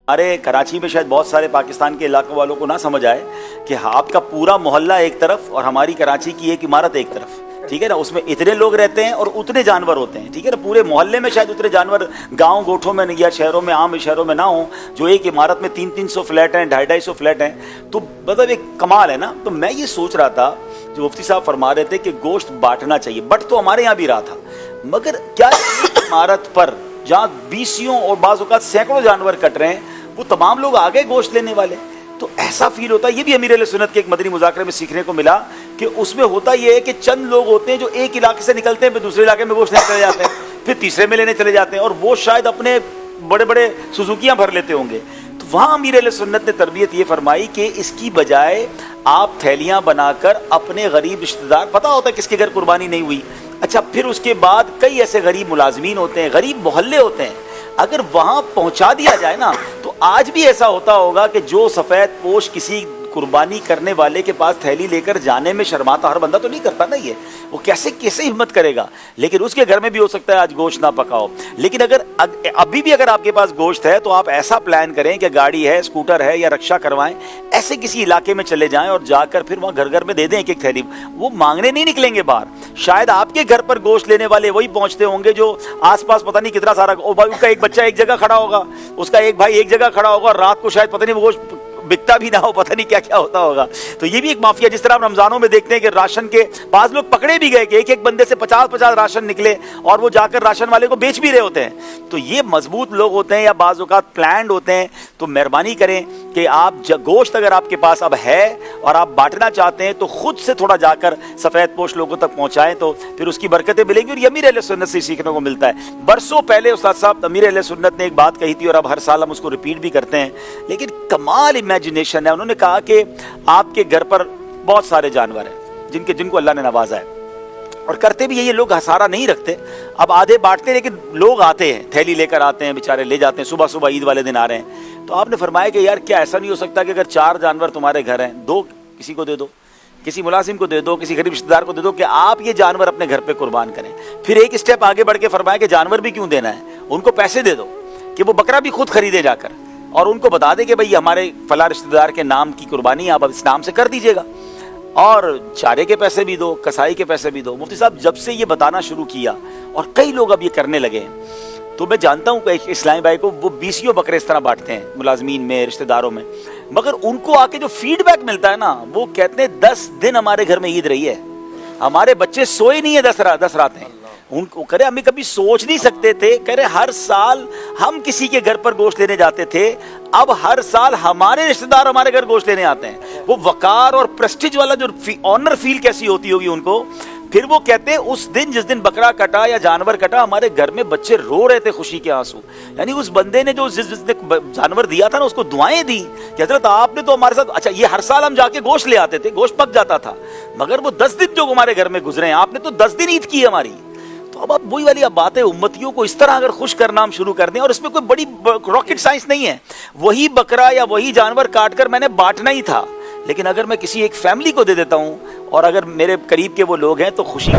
ہمارے کراچی میں شاید بہت سارے پاکستان کے علاقوں والوں کو نہ سمجھ آئے کہ آپ کا پورا محلہ ایک طرف اور ہماری کراچی کی ایک عمارت ایک طرف، ٹھیک ہے نا، اس میں اتنے لوگ رہتے ہیں اور اتنے جانور ہوتے ہیں، ٹھیک ہے نا، پورے محلے میں شاید اتنے جانور گاؤں گوٹھوں میں یا شہروں میں، عام شہروں میں نہ ہوں، جو ایک عمارت میں 300 فلیٹ ہیں، 250 فلیٹ ہیں، تو مطلب ایک کمال ہے نا۔ تو میں یہ سوچ رہا تھا جو مفتی صاحب فرما رہے تھے کہ گوشت بانٹنا چاہیے، بٹ تو ہمارے یہاں بھی رہا تھا، مگر کیا ایک عمارت پر جہاں 20 اور بعض اوقات سینکڑوں جانور کٹ رہے ہیں وہ تمام لوگ آگے گوشت لینے والے؟ تو ایسا فیل ہوتا ہے، یہ بھی امیر اہل سنت کے ایک مدنی مذاکرے میں سیکھنے کو ملا کہ اس میں ہوتا یہ ہے کہ چند لوگ ہوتے ہیں جو ایک علاقے سے نکلتے ہیں، پھر دوسرے علاقے میں گوشت لینے چلے جاتے ہیں، پھر تیسرے میں لینے چلے جاتے ہیں، اور وہ شاید اپنے بڑے بڑے سوزوکیاں بھر لیتے ہوں گے۔ تو وہاں امیر اہل سنت نے تربیت یہ فرمائی کہ اس کی بجائے آپ تھیلیاں بنا کر اپنے غریب رشتہ دار، پتہ ہوتا ہے کس کے گھر قربانی نہیں ہوئی، اچھا پھر اس کے بعد کئی ایسے غریب ملازمین ہوتے ہیں، غریب محلے ہوتے ہیں، اگر وہاں پہنچا دیا جائے نا تو آج بھی ایسا ہوتا ہوگا کہ جو سفید پوش کسی قربانی کرنے والے کے پاس تھیلی لے کر جانے میں شرماتا، ہر بندہ تو نہیں کرتا نا، یہ وہ کیسے ہمت کرے گا، لیکن اس کے گھر میں بھی ہو سکتا ہے آج گوشت نہ پکاؤ۔ لیکن اگر ابھی بھی اگر آپ کے پاس گوشت ہے تو آپ ایسا پلان کریں کہ گاڑی ہے، اسکوٹر ہے یا رکشہ کروائیں، ایسے کسی علاقے میں چلے جائیں اور جا کر پھر وہاں گھر گھر میں دے دیں ایک ایک تھیلی، وہ مانگنے نہیں نکلیں گے باہر۔ شاید آپ کے گھر پر گوشت لینے والے وہی پہنچتے ہوں گے جو آس پاس پتہ نہیں کتنا سارا، اس کا ایک بچہ ایک جگہ کھڑا ہوگا، اس کا ایک بھائی ایک جگہ کھڑا ہوگا، اور رات کو شاید پتہ نہیں وہ گوشت بکتا بھی نہ ہو، پتہ نہیں کیا کیا ہوتا ہوگا۔ تو یہ بھی ایک مافیا، جس طرح ہم رمضانوں میں دیکھتے ہیں کہ راشن کے بعض لوگ پکڑے بھی گئے کہ ایک ایک بندے سے 50 راشن نکلے اور وہ جا کر راشن والے کو بیچ بھی رہے ہوتے ہیں۔ تو یہ مضبوط لوگ ہوتے ہیں یا بعض اوقات پلانڈ ہوتے ہیں، تو مہربانی کریں کہ آپ گوشت اگر آپ کے پاس اب ہے اور آپ بانٹنا چاہتے ہیں تو خود سے تھوڑا جا کر سفید پوش لوگوں تک پہنچائیں، تو پھر اس کی برکتیں ملیں گی، اور یہ امیر اہل سنت سے سیکھنے کو ملتا ہے۔ برسوں پہلے استاد صاحب امیر اہل سنت نے ایک بات کہی تھی اور اب ہر سال ہم اس کو ریپیٹ بھی کرتے ہیں، لیکن کمال امیجنیشن ہے۔ انہوں نے کہا کہ آپ کے گھر پر بہت سارے جانور ہیں جن کو اللہ نے نوازا ہے، اور کرتے بھی یہ لوگ ہسارا نہیں رکھتے، اب آدھے بانٹتے، لیکن لوگ آتے ہیں تھیلی لے کر آتے ہیں، بیچارے لے جاتے ہیں، صبح عید والے دن آ رہے ہیں۔ تو آپ نے فرمایا کہ یار کیا ایسا نہیں ہو سکتا کہ اگر 4 جانور تمہارے گھر ہیں، 2 کسی کو دے دو، کسی ملازم کو دے دو، کسی غریب رشتہ دار کو دے دو، کہ آپ یہ جانور اپنے گھر پہ قربان کریں۔ پھر ایک اسٹیپ آگے بڑھ کے فرمایا کہ جانور بھی کیوں دینا ہے، ان کو پیسے دے دو کہ وہ بکرا بھی خود خریدے جا کر، اور ان کو بتا دے کہ بھئی ہمارے فلاں رشتہ دار کے نام کی قربانی آپ اب اس نام سے کر دیجئے گا، اور چارے کے پیسے بھی دو، کسائی کے پیسے بھی دو۔ مفتی صاحب جب سے یہ بتانا شروع کیا اور کئی لوگ اب یہ کرنے لگے ہیں، تو میں جانتا ہوں کہ اسلامی بھائی کو وہ 20 بکرے اس طرح بانٹتے ہیں ملازمین میں، رشتہ داروں میں، مگر ان کو آ کے جو فیڈ بیک ملتا ہے نا، وہ کہتے ہیں 10 دن ہمارے گھر میں عید رہی ہے، ہمارے بچے سوئے نہیں ہیں 10 راتیں۔ ان کو کرے ہمیں کبھی سوچ نہیں سکتے تھے، کرے ہر سال ہم کسی کے گھر پر گوشت لینے جاتے تھے، اب ہر سال ہمارے رشتہ دار ہمارے گھر گوشت لینے آتے ہیں۔ وہ وقار اور پریسٹیج والا جو آنر فیل کیسی ہوتی ہوگی ان کو۔ پھر وہ کہتے ہیں اس دن جس دن بکرا کٹا یا جانور کٹا، ہمارے گھر میں بچے رو رہے تھے خوشی کے آنسو، یعنی اس بندے نے جو جس نے جانور دیا تھا نا، اس کو دعائیں دی کہ حضرت آپ نے تو ہمارے ساتھ، اچھا یہ ہر سال ہم جا کے گوشت لے آتے تھے، گوشت پک جاتا تھا، مگر وہ 10 دن جو ہمارے گھر میں گزرے ہیں، آپ نے تو 10 دن عید کی ہماری۔ تو اب وہی والی بات ہے، امتیوں کو اس طرح اگر خوش کرنا ہم شروع کر دیں، اور اس میں کوئی بڑی راکٹ سائنس نہیں ہے، وہی بکرا یا وہی جانور کاٹ کر میں نے بانٹنا ہی تھا، لیکن اگر میں کسی ایک فیملی کو دے دیتا ہوں اور اگر میرے قریب کے وہ لوگ ہیں تو خوشی